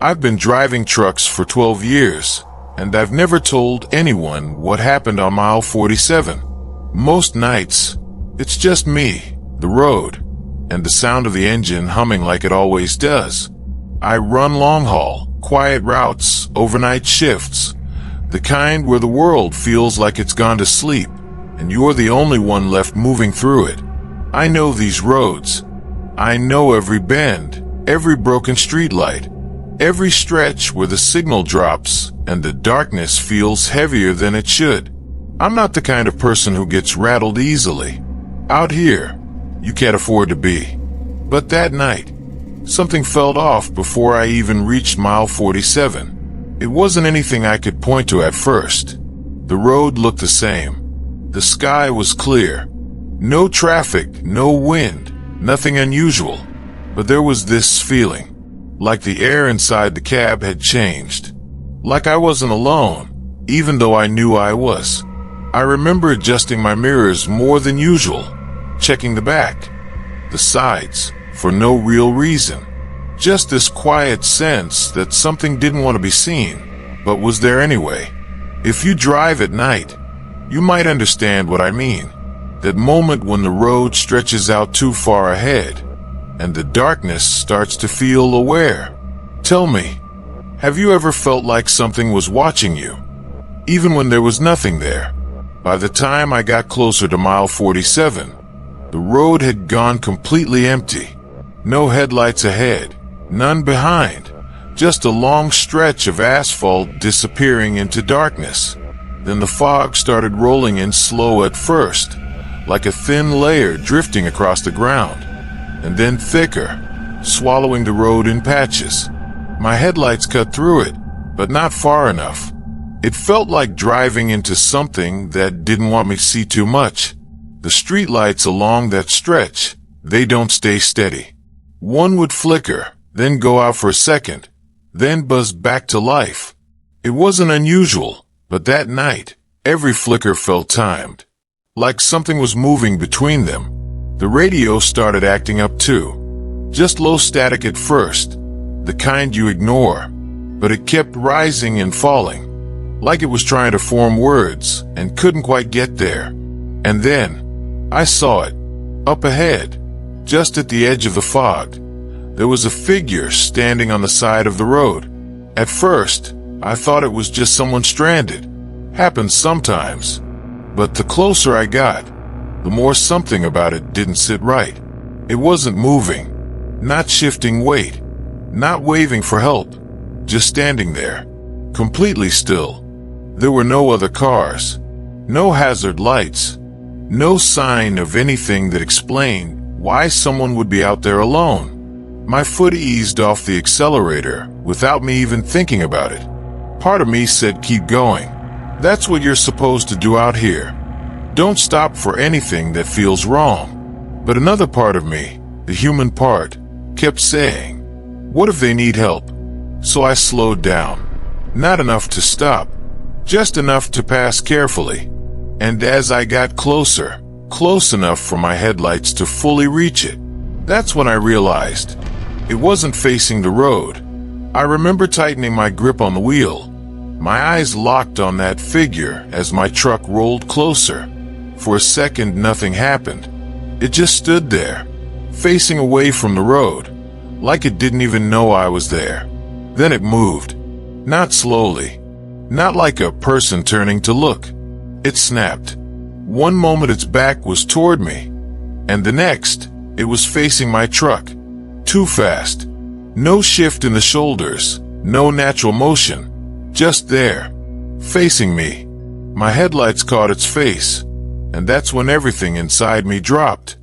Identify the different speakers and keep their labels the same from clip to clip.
Speaker 1: I've been driving trucks for 12 years, and I've never told anyone what happened on mile 47. Most nights, it's just me, the road, and the sound of the engine humming like it always does. I run long-haul, quiet routes, overnight shifts, the kind where the world feels like it's gone to sleep, and you're the only one left moving through it. I know these roads. I know every bend, every broken streetlight, every stretch where the signal drops and the darkness feels heavier than it should. I'm not the kind of person who gets rattled easily. Out here, you can't afford to be. But that night, something felt off before I even reached mile 47. It wasn't anything I could point to at first. The road looked the same. The sky was clear. No traffic, no wind, nothing unusual. But there was this feeling, like the air inside the cab had changed. Like I wasn't alone, even though I knew I was. I remember adjusting my mirrors more than usual, checking the back, the sides, for no real reason. Just this quiet sense that something didn't want to be seen, but was there anyway. If you drive at night, you might understand what I mean. That moment when the road stretches out too far ahead, and the darkness starts to feel aware. Tell me, have you ever felt like something was watching you, even when there was nothing there? By the time I got closer to mile 47, the road had gone completely empty. No headlights ahead, none behind, just a long stretch of asphalt disappearing into darkness. Then the fog started rolling in slow at first, like a thin layer drifting across the ground, and then thicker, swallowing the road in patches. My headlights cut through it, but not far enough. It felt like driving into something that didn't want me to see too much. The streetlights along that stretch, they don't stay steady. One would flicker, then go out for a second, then buzz back to life. It wasn't unusual, but that night, every flicker felt timed, like something was moving between them. The radio started acting up too. Just low static at first, the kind you ignore, but it kept rising and falling, like it was trying to form words and couldn't quite get there. And then, I saw it, up ahead, just at the edge of the fog. There was a figure standing on the side of the road. At first, I thought it was just someone stranded. Happens sometimes. But the closer I got, the more something about it didn't sit right. It wasn't moving, not shifting weight, not waving for help, just standing there, completely still. There were no other cars, no hazard lights, no sign of anything that explained why someone would be out there alone. My foot eased off the accelerator without me even thinking about it. Part of me said, keep going. That's what you're supposed to do out here. Don't stop for anything that feels wrong. But another part of me, the human part, kept saying, what if they need help? So I slowed down. Not enough to stop, just enough to pass carefully. And as I got closer, close enough for my headlights to fully reach it, that's when I realized it wasn't facing the road. I remember tightening my grip on the wheel. My eyes locked on that figure as my truck rolled closer. For a second, nothing happened. It just stood there, facing away from the road, like it didn't even know I was there. Then it moved. Not slowly, not like a person turning to look. It snapped. One moment its back was toward me, and the next, it was facing my truck. Too fast. No shift in the shoulders, no natural motion. Just there, facing me. My headlights caught its face, and that's when everything inside me dropped.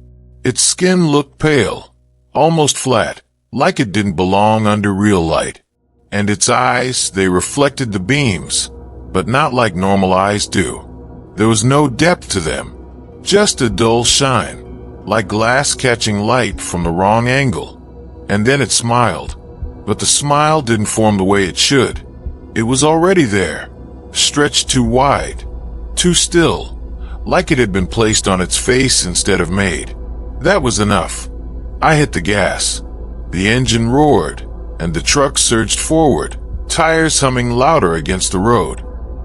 Speaker 1: Its skin looked pale, almost flat, like it didn't belong under real light. And its eyes, they reflected the beams, but not like normal eyes do. There was no depth to them, just a dull shine, like glass catching light from the wrong angle. And then it smiled, but the smile didn't form the way it should. It was already there, stretched too wide, too still, like it had been placed on its face instead of made. That was enough. I hit the gas. The engine roared, and the truck surged forward, tires humming louder against the road.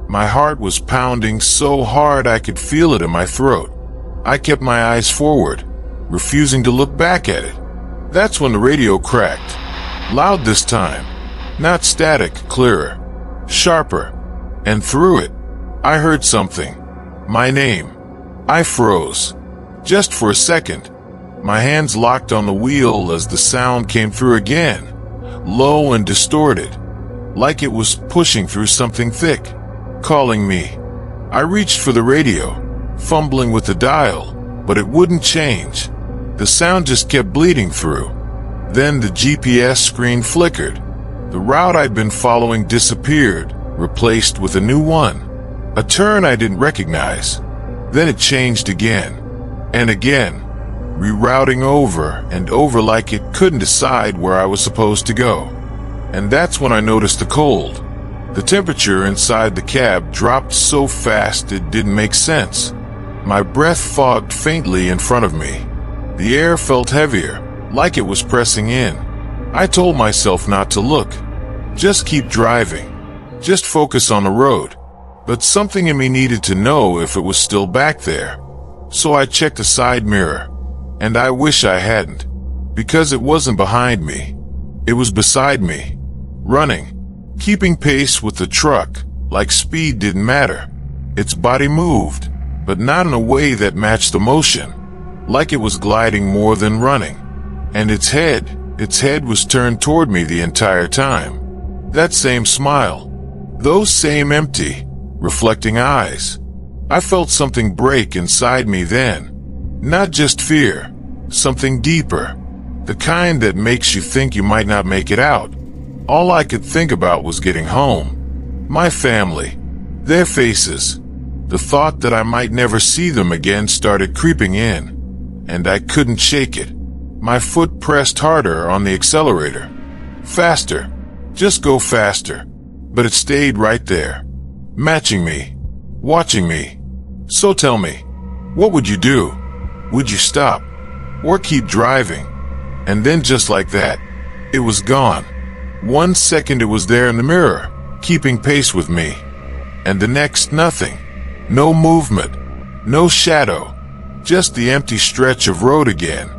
Speaker 1: My heart was pounding so hard I could feel it in my throat. I kept my eyes forward, refusing to look back at it. That's when the radio cracked. Loud this time. Not static, clearer, sharper. And through it, I heard something. My name. I froze. Just for a second. My hands locked on the wheel as the sound came through again, low and distorted, like it was pushing through something thick, calling me. I reached for the radio, fumbling with the dial, but it wouldn't change. The sound just kept bleeding through. Then the GPS screen flickered. The route I'd been following disappeared, replaced with a new one. A turn I didn't recognize. Then it changed again, and again, rerouting over and over like it couldn't decide where I was supposed to go. And that's when I noticed the cold. The temperature inside the cab dropped so fast it didn't make sense. My breath fogged faintly in front of me. The air felt heavier, like it was pressing in. I told myself not to look. Just keep driving. Just focus on the road. But something in me needed to know if it was still back there. So I checked the side mirror. And I wish I hadn't. Because it wasn't behind me. It was beside me. Running. Keeping pace with the truck, like speed didn't matter. Its body moved, but not in a way that matched the motion. Like it was gliding more than running. And its head was turned toward me the entire time. That same smile. Those same empty, reflecting eyes. I felt something break inside me then. Not just fear, something deeper. The kind that makes you think you might not make it out. All I could think about was getting home. My family. Their faces. The thought that I might never see them again started creeping in. And I couldn't shake it. My foot pressed harder on the accelerator. Faster. Just go faster. But it stayed right there. Matching me. Watching me. So tell me, what would you do? Would you stop? Or keep driving? And then just like that, it was gone. 1 second it was there in the mirror, keeping pace with me. And the next, nothing. No movement. No shadow. Just the empty stretch of road again.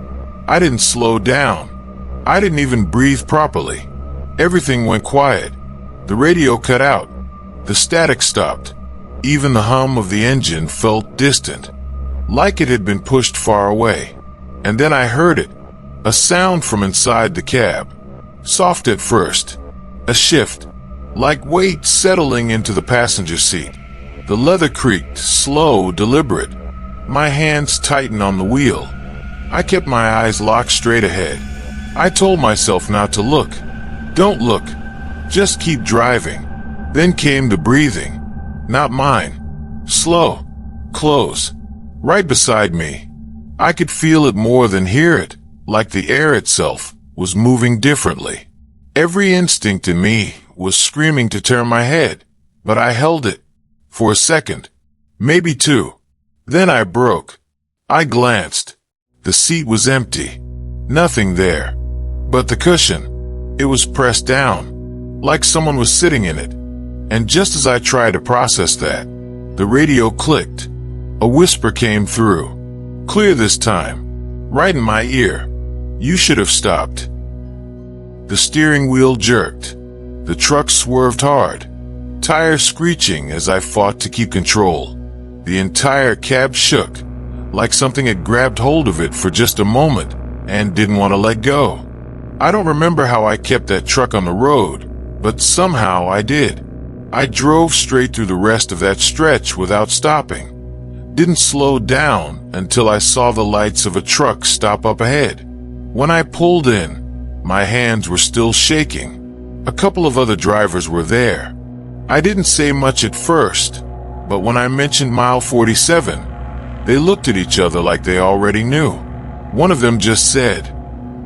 Speaker 1: I didn't slow down. I didn't even breathe properly. Everything went quiet. The radio cut out. The static stopped. Even the hum of the engine felt distant, like it had been pushed far away. And then I heard it, a sound from inside the cab. Soft at first, a shift, like weight settling into the passenger seat. The leather creaked, slow, deliberate. My hands tightened on the wheel. I kept my eyes locked straight ahead. I told myself not to look. Don't look. Just keep driving. Then came the breathing. Not mine. Slow. Close. Right beside me. I could feel it more than hear it, like the air itself was moving differently. Every instinct in me was screaming to turn my head, but I held it. For a second. Maybe two. Then I broke. I glanced. The seat was empty. Nothing there. But the cushion. It was pressed down, like someone was sitting in it. And just as I tried to process that, the radio clicked. A whisper came through. Clear this time. Right in my ear. You should have stopped. The steering wheel jerked. The truck swerved hard. Tires screeching as I fought to keep control. The entire cab shook, like something had grabbed hold of it for just a moment and didn't want to let go. I don't remember how I kept that truck on the road, but somehow I did. I drove straight through the rest of that stretch without stopping. Didn't slow down until I saw the lights of a truck stop up ahead. When I pulled in, my hands were still shaking. A couple of other drivers were there. I didn't say much at first, but when I mentioned mile 47, they looked at each other like they already knew. One of them just said,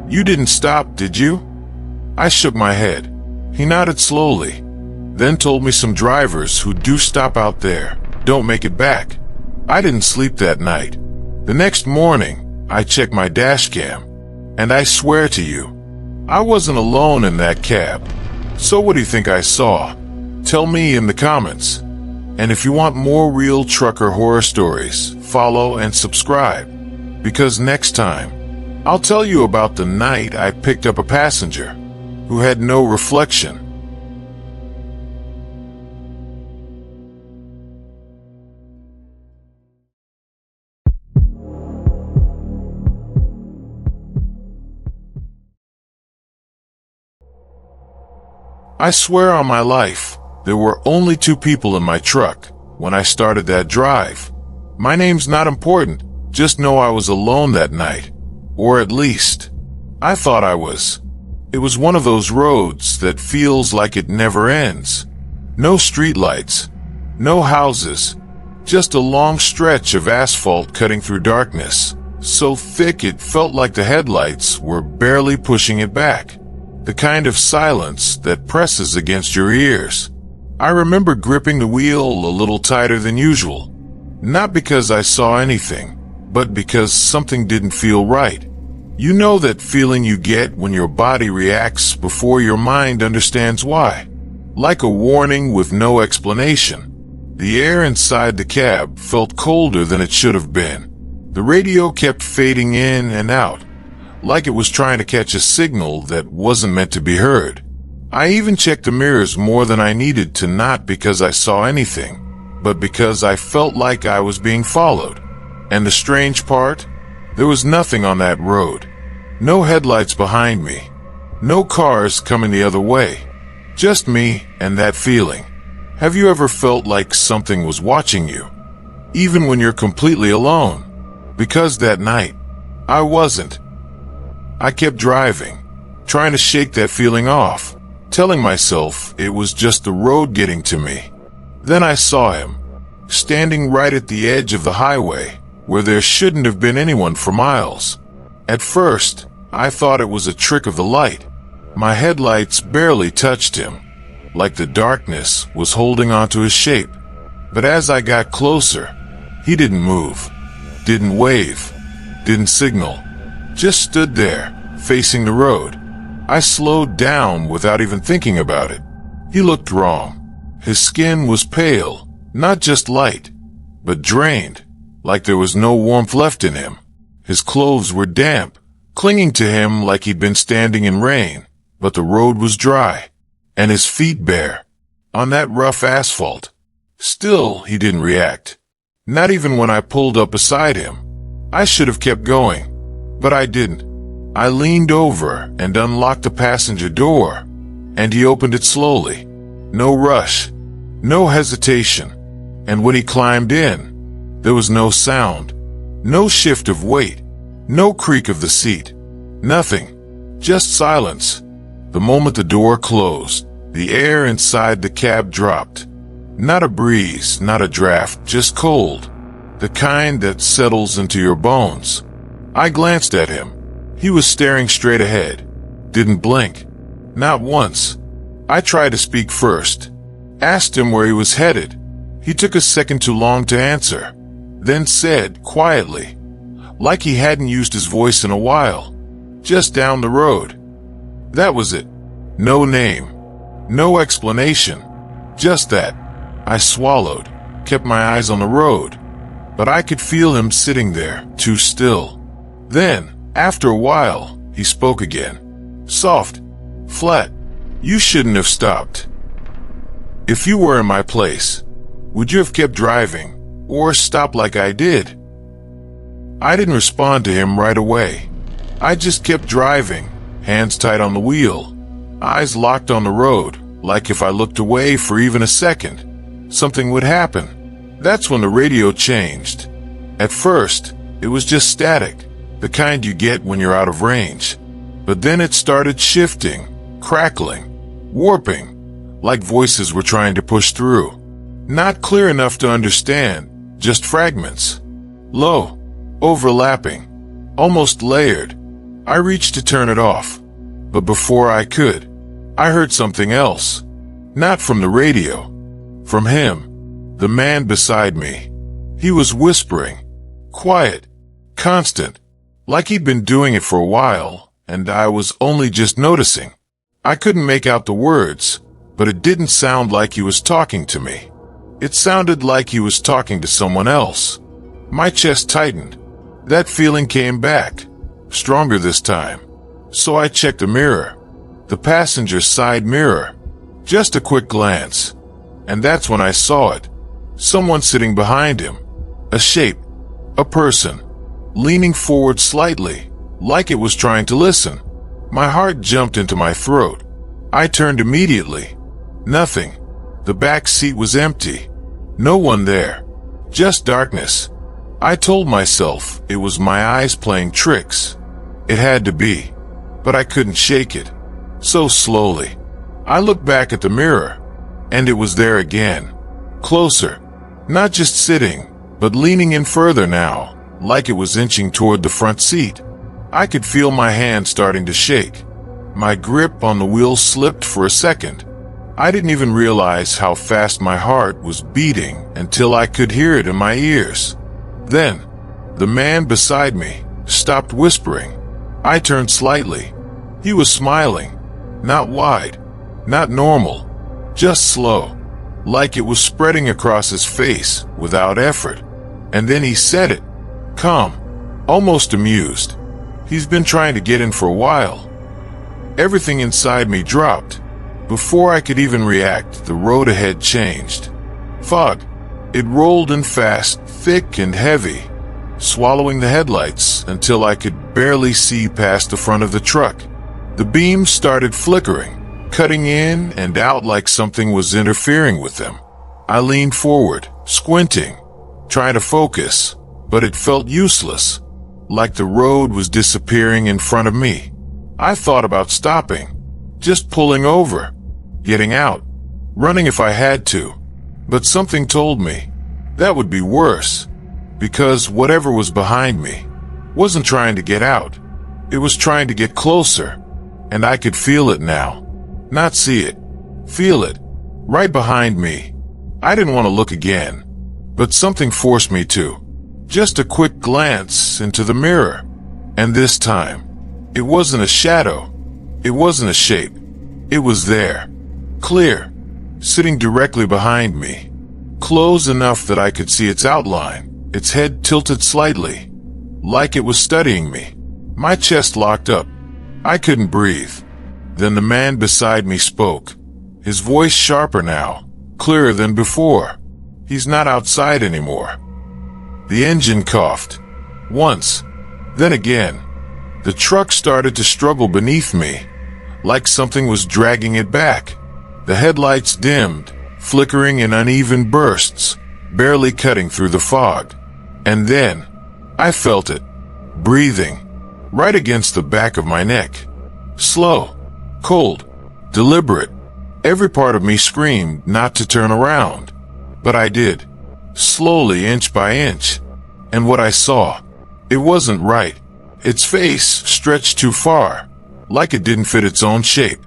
Speaker 1: "You didn't stop, did you?" I shook my head. He nodded slowly, then told me some drivers who do stop out there don't make it back. I didn't sleep that night. The next morning, I checked my dash cam, and I swear to you, I wasn't alone in that cab. So what do you think I saw? Tell me in the comments. And if you want more real trucker horror stories, follow and subscribe. Because next time, I'll tell you about the night I picked up a passenger who had no reflection. I swear on my life, there were only 2 people in my truck when I started that drive. My name's not important, just know I was alone that night. Or at least, I thought I was. It was one of those roads that feels like it never ends. No streetlights, no houses, just a long stretch of asphalt cutting through darkness, so thick it felt like the headlights were barely pushing it back. The kind of silence that presses against your ears. I remember gripping the wheel a little tighter than usual. Not because I saw anything, but because something didn't feel right. You know that feeling you get when your body reacts before your mind understands why. Like a warning with no explanation. The air inside the cab felt colder than it should have been. The radio kept fading in and out, like it was trying to catch a signal that wasn't meant to be heard. I even checked the mirrors more than I needed to, not because I saw anything, but because I felt like I was being followed. And the strange part? There was nothing on that road. No headlights behind me. No cars coming the other way. Just me and that feeling. Have you ever felt like something was watching you? Even when you're completely alone? Because that night, I wasn't. I kept driving, trying to shake that feeling off, telling myself it was just the road getting to me. Then I saw him, standing right at the edge of the highway, where there shouldn't have been anyone for miles. At first, I thought it was a trick of the light. My headlights barely touched him, like the darkness was holding onto his shape. But as I got closer, he didn't move, didn't wave, didn't signal. Just stood there, facing the road. I slowed down without even thinking about it. He looked wrong. His skin was pale, not just light, but drained, like there was no warmth left in him. His clothes were damp, clinging to him like he'd been standing in rain, but the road was dry, and his feet bare, on that rough asphalt. Still, he didn't react. Not even when I pulled up beside him. I should have kept going. But I didn't. I leaned over and unlocked the passenger door, and he opened it slowly. No rush, no hesitation. And when he climbed in, there was no sound, no shift of weight, no creak of the seat, nothing, just silence. The moment the door closed, the air inside the cab dropped. Not a breeze, not a draft, just cold, the kind that settles into your bones. I glanced at him. He was staring straight ahead. Didn't blink. Not once. I tried to speak first. Asked him where he was headed. He took a second too long to answer. Then said, quietly, like he hadn't used his voice in a while, just down the road. That was it. No name. No explanation. Just that. I swallowed, kept my eyes on the road. But I could feel him sitting there, too still. Then, after a while, he spoke again. Soft, flat. You shouldn't have stopped. If you were in my place, would you have kept driving, or stopped like I did? I didn't respond to him right away. I just kept driving, hands tight on the wheel, eyes locked on the road, like if I looked away for even a second, something would happen. That's when the radio changed. At first, it was just static. The kind you get when you're out of range. But then it started shifting, crackling, warping, like voices were trying to push through. Not clear enough to understand, just fragments. Low, overlapping, almost layered. I reached to turn it off, but before I could, I heard something else. Not from the radio, from him, the man beside me. He was whispering, quiet, constant. Like he'd been doing it for a while, and I was only just noticing. I couldn't make out the words, but it didn't sound like he was talking to me. It sounded like he was talking to someone else. My chest tightened. That feeling came back, stronger this time. So I checked the mirror, the passenger side mirror. Just a quick glance, and that's when I saw it. Someone sitting behind him. A shape, a person, leaning forward slightly, like it was trying to listen. My heart jumped into my throat. I turned immediately. Nothing. The back seat was empty. No one there. Just darkness. I told myself it was my eyes playing tricks. It had to be. But I couldn't shake it. So slowly, I looked back at the mirror, and it was there again. Closer. Not just sitting, but leaning in further now, like it was inching toward the front seat. I could feel my hand starting to shake. My grip on the wheel slipped for a second. I didn't even realize how fast my heart was beating until I could hear it in my ears. Then, the man beside me stopped whispering. I turned slightly. He was smiling. Not wide, not normal, just slow, like it was spreading across his face without effort. And then he said it, calm, almost amused. He's been trying to get in for a while. Everything inside me dropped. Before I could even react, the road ahead changed. Fog. It rolled in fast, thick and heavy, swallowing the headlights until I could barely see past the front of the truck. The beams started flickering, cutting in and out like something was interfering with them. I leaned forward, squinting, trying to focus, but it felt useless, like the road was disappearing in front of me. I thought about stopping, just pulling over, getting out, running if I had to. But something told me that would be worse, because whatever was behind me wasn't trying to get out. It was trying to get closer, and I could feel it now. Not see it, feel it, right behind me. I didn't want to look again, but something forced me to. Just a quick glance into the mirror, and this time, it wasn't a shadow, it wasn't a shape. It was there, clear, sitting directly behind me, close enough that I could see its outline, its head tilted slightly, like it was studying me. My chest locked up. I couldn't breathe. Then the man beside me spoke, his voice sharper now, clearer than before. He's not outside anymore. The engine coughed. Once, then again. The truck started to struggle beneath me, like something was dragging it back. The headlights dimmed, flickering in uneven bursts, barely cutting through the fog. And then, I felt it, breathing, right against the back of my neck. Slow, cold, deliberate. Every part of me screamed not to turn around. But I did, slowly, inch by inch. And what I saw, it wasn't right. Its face stretched too far, like it didn't fit its own shape.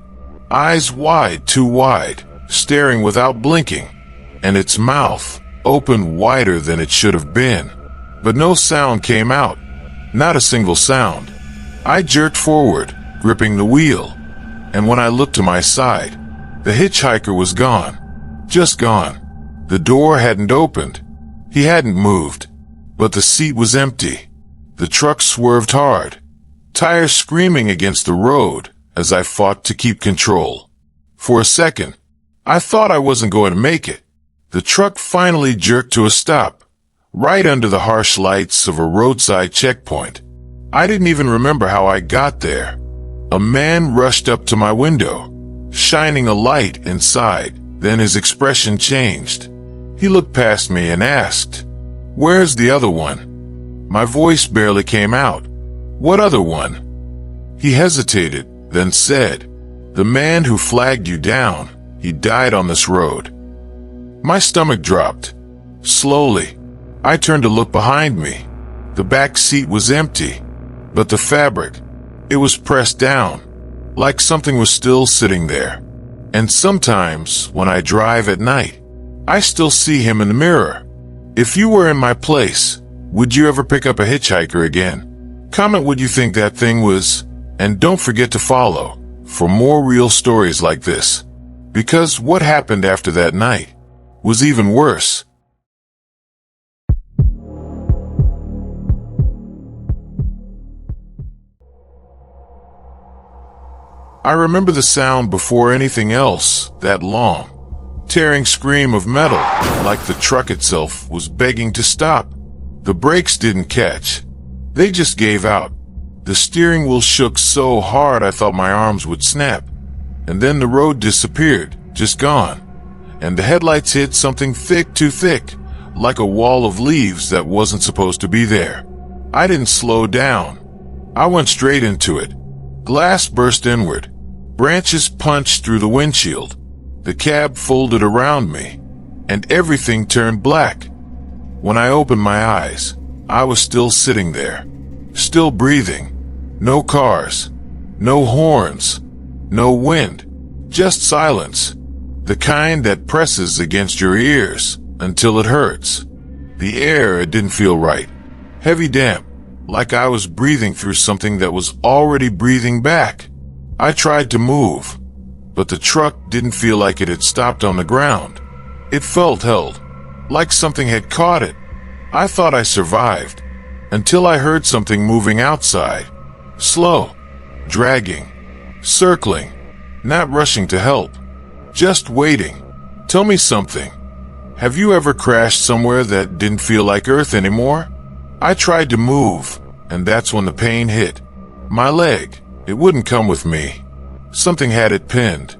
Speaker 1: Eyes wide, too wide, staring without blinking. And its mouth opened wider than it should have been. But no sound came out. Not a single sound. I jerked forward, gripping the wheel. And when I looked to my side, the hitchhiker was gone. Just gone. The door hadn't opened. He hadn't moved. But the seat was empty. The truck swerved hard, tires screaming against the road as I fought to keep control. For a second, I thought I wasn't going to make it. The truck finally jerked to a stop, right under the harsh lights of a roadside checkpoint. I didn't even remember how I got there. A man rushed up to my window, shining a light inside. Then his expression changed. He looked past me and asked, "Where's the other one?" My voice barely came out. "What other one?" He hesitated, then said, "The man who flagged you down, he died on this road." My stomach dropped. Slowly, I turned to look behind me. The back seat was empty, but the fabric, it was pressed down, like something was still sitting there. And sometimes, when I drive at night, I still see him in the mirror. If you were in my place, would you ever pick up a hitchhiker again? Comment what you think that thing was. And don't forget to follow for more real stories like this, because what happened after that night was even worse. I remember the sound before anything else, that long, tearing scream of metal, like the truck itself was begging to stop. The brakes didn't catch. They just gave out. The steering wheel shook so hard I thought my arms would snap. And then the road disappeared, just gone. And the headlights hit something too thick, like a wall of leaves that wasn't supposed to be there. I didn't slow down. I went straight into it. Glass burst inward. Branches punched through the windshield. The cab folded around me, and everything turned black. When I opened my eyes, I was still sitting there, still breathing. No cars, no horns, no wind, just silence. The kind that presses against your ears until it hurts. The air, it didn't feel right. Heavy damp, like I was breathing through something that was already breathing back. I tried to move, but the truck didn't feel like it had stopped on the ground. It felt held, like something had caught it. I thought I survived, until I heard something moving outside. Slow, dragging, circling, not rushing to help, just waiting. Tell me something. Have you ever crashed somewhere that didn't feel like Earth anymore? I tried to move, and that's when the pain hit. My leg, it wouldn't come with me. Something had it pinned.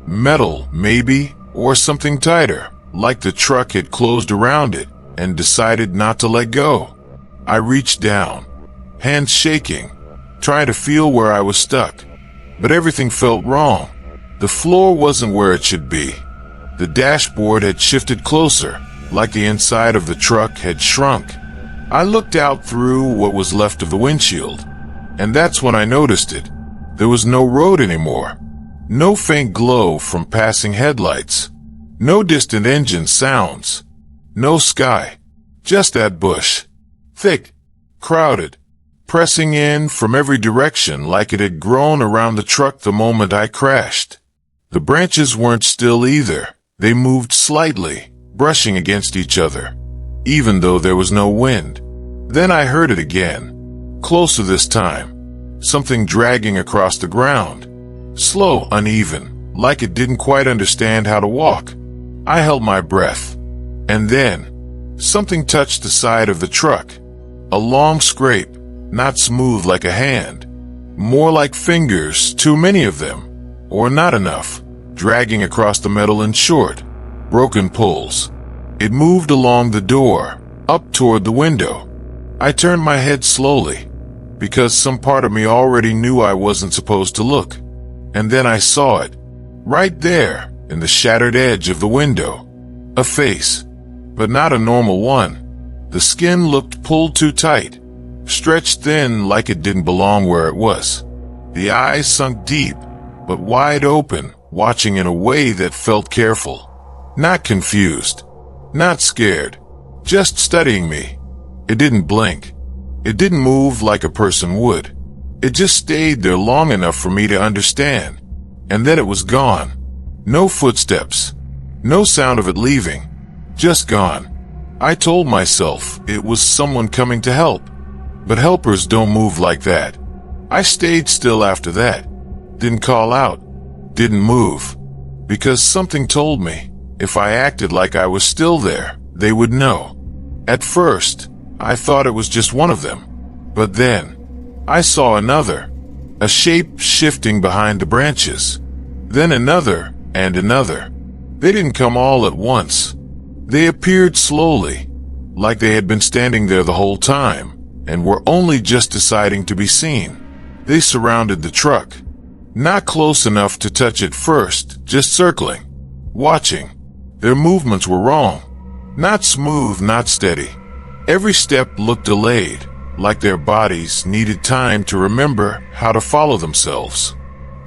Speaker 1: Metal, maybe, or something tighter, like the truck had closed around it and decided not to let go. I reached down, hands shaking, trying to feel where I was stuck, but everything felt wrong. The floor wasn't where it should be. The dashboard had shifted closer, like the inside of the truck had shrunk. I looked out through what was left of the windshield, and that's when I noticed it. There was no road anymore. No faint glow from passing headlights. No distant engine sounds. No sky. Just that bush. Thick, crowded, pressing in from every direction like it had grown around the truck the moment I crashed. The branches weren't still either. They moved slightly, brushing against each other, even though there was no wind. Then I heard it again, closer this time, something dragging across the ground. Slow, uneven, like it didn't quite understand how to walk. I held my breath. And then, something touched the side of the truck. A long scrape, not smooth like a hand. More like fingers, too many of them. Or not enough, dragging across the metal in short, broken pulls. It moved along the door, up toward the window. I turned my head slowly, because some part of me already knew I wasn't supposed to look. And then I saw it, right there, in the shattered edge of the window. A face, but not a normal one. The skin looked pulled too tight, stretched thin like it didn't belong where it was. The eyes sunk deep, but wide open, watching in a way that felt careful. Not confused, not scared, just studying me. It didn't blink. It didn't move like a person would. It just stayed there long enough for me to understand. And then it was gone. No footsteps. No sound of it leaving. Just gone. I told myself it was someone coming to help. But helpers don't move like that. I stayed still after that. Didn't call out. Didn't move. Because something told me, if I acted like I was still there, they would know. At first, I thought it was just one of them. But then, I saw another. A shape shifting behind the branches. Then another, and another. They didn't come all at once. They appeared slowly, like they had been standing there the whole time, and were only just deciding to be seen. They surrounded the truck. Not close enough to touch it first, just circling, watching. Their movements were wrong. Not smooth, not steady. Every step looked delayed, like their bodies needed time to remember how to follow themselves.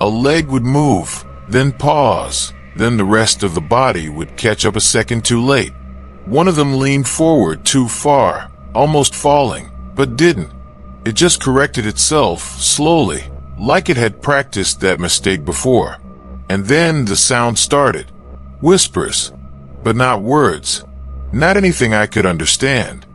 Speaker 1: A leg would move, then pause, then the rest of the body would catch up a second too late. One of them leaned forward too far, almost falling, but didn't. It just corrected itself, slowly, like it had practiced that mistake before. And then the sound started. Whispers, but not words. Not anything I could understand.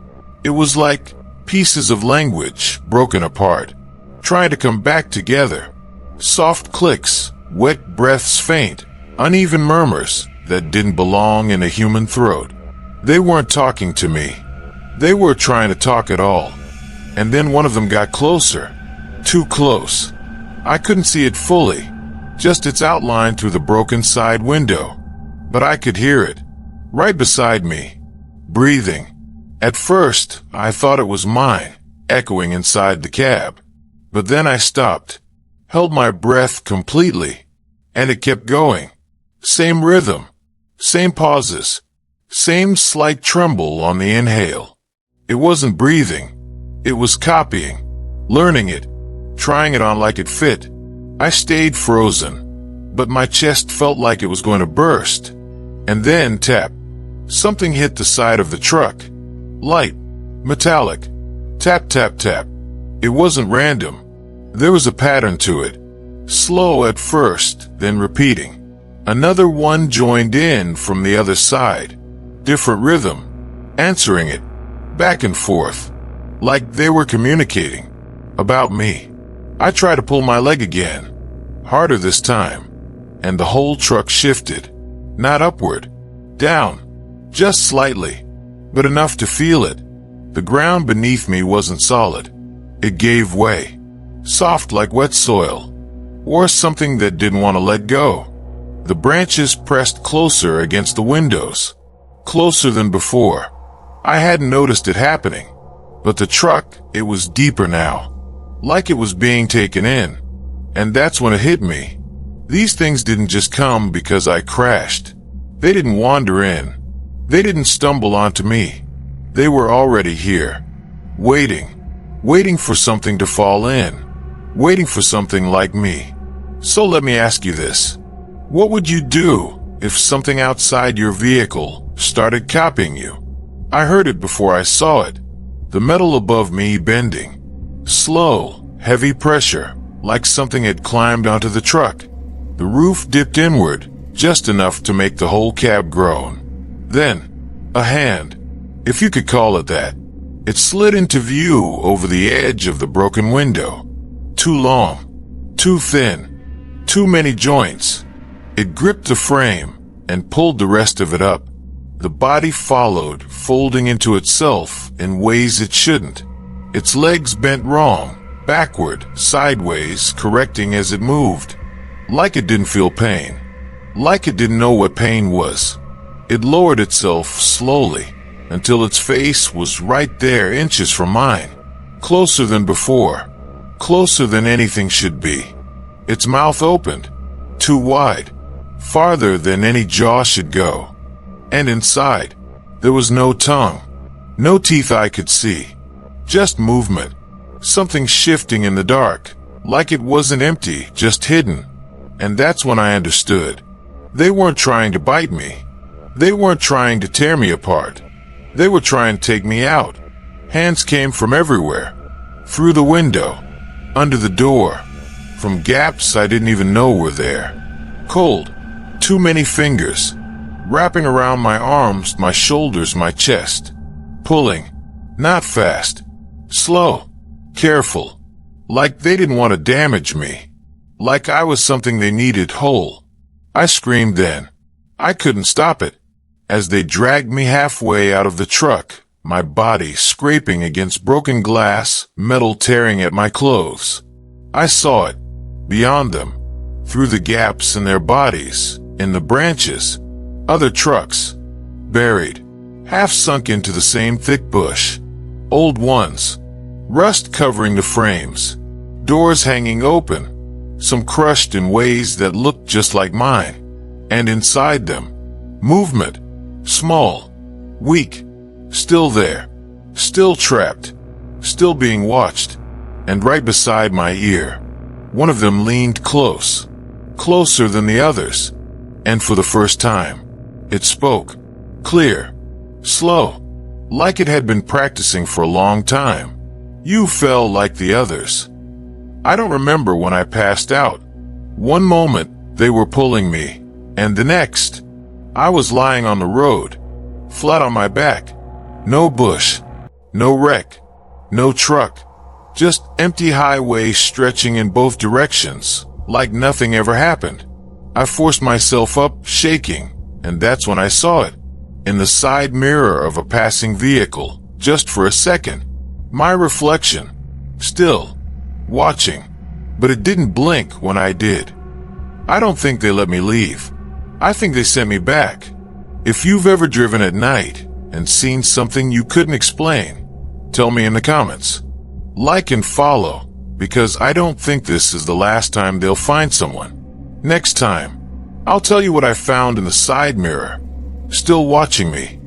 Speaker 1: It was like pieces of language broken apart, trying to come back together. Soft clicks, wet breaths faint, uneven murmurs that didn't belong in a human throat. They weren't talking to me. They were trying to talk at all. And then one of them got closer. Too close. I couldn't see it fully, just its outline through the broken side window. But I could hear it, right beside me, breathing. At first, I thought it was mine, echoing inside the cab. But then I stopped, held my breath completely, and it kept going. Same rhythm, same pauses, same slight tremble on the inhale. It wasn't breathing. It was copying, learning it, trying it on like it fit. I stayed frozen, but my chest felt like it was going to burst. And then tap. Something hit the side of the truck. Light, metallic, tap, tap, tap. It wasn't random. There was a pattern to it. Slow at first, then repeating. Another one joined in from the other side. Different rhythm, answering it, back and forth, like they were communicating about me. I tried to pull my leg again, harder this time, and the whole truck shifted, not upward, down, just slightly, but enough to feel it. The ground beneath me wasn't solid. It gave way, soft like wet soil, or something that didn't want to let go. The branches pressed closer against the windows, closer than before. I hadn't noticed it happening, but the truck, it was deeper now, like it was being taken in. And that's when it hit me. These things didn't just come because I crashed. They didn't wander in. They didn't stumble onto me. They were already here, waiting for something to fall in, waiting for something like me. So let me ask you this. What would you do if something outside your vehicle started copying you? I heard it before I saw it. The metal above me bending. Slow, heavy pressure, like something had climbed onto the truck. The roof dipped inward, just enough to make the whole cab groan. Then, a hand, if you could call it that. It slid into view over the edge of the broken window. Too long, too thin, too many joints. It gripped the frame and pulled the rest of it up. The body followed, folding into itself in ways it shouldn't. Its legs bent wrong, backward, sideways, correcting as it moved. Like it didn't feel pain. Like it didn't know what pain was. It lowered itself slowly until its face was right there, inches from mine. Closer than before. Closer than anything should be. Its mouth opened, too wide, farther than any jaw should go. And inside, there was no tongue, no teeth I could see. Just movement, something shifting in the dark, like it wasn't empty, just hidden. And that's when I understood. They weren't trying to bite me. They weren't trying to tear me apart. They were trying to take me out. Hands came from everywhere. Through the window, under the door, from gaps I didn't even know were there. Cold, too many fingers, wrapping around my arms, my shoulders, my chest. Pulling, not fast, slow, careful, like they didn't want to damage me, like I was something they needed whole. I screamed then. I couldn't stop it. As they dragged me halfway out of the truck, my body scraping against broken glass, metal tearing at my clothes. I saw it, beyond them, through the gaps in their bodies, in the branches, other trucks, buried, half sunk into the same thick bush. Old ones, rust covering the frames, doors hanging open, some crushed in ways that looked just like mine. And inside them, movement, small, weak, still there, still trapped, still being watched. And right beside my ear, one of them leaned close, closer than the others. And for the first time, it spoke, clear, slow, like it had been practicing for a long time. You fell like the others. I don't remember when I passed out. One moment, they were pulling me, and the next, I was lying on the road, flat on my back. No bush, no wreck, no truck, just empty highway stretching in both directions, like nothing ever happened. I forced myself up, shaking, and that's when I saw it, in the side mirror of a passing vehicle, just for a second. My reflection, still watching, but it didn't blink when I did. I don't think they let me leave. I think they sent me back. If you've ever driven at night and seen something you couldn't explain, tell me in the comments. Like and follow, because I don't think this is the last time they'll find someone. Next time, I'll tell you what I found in the side mirror, still watching me.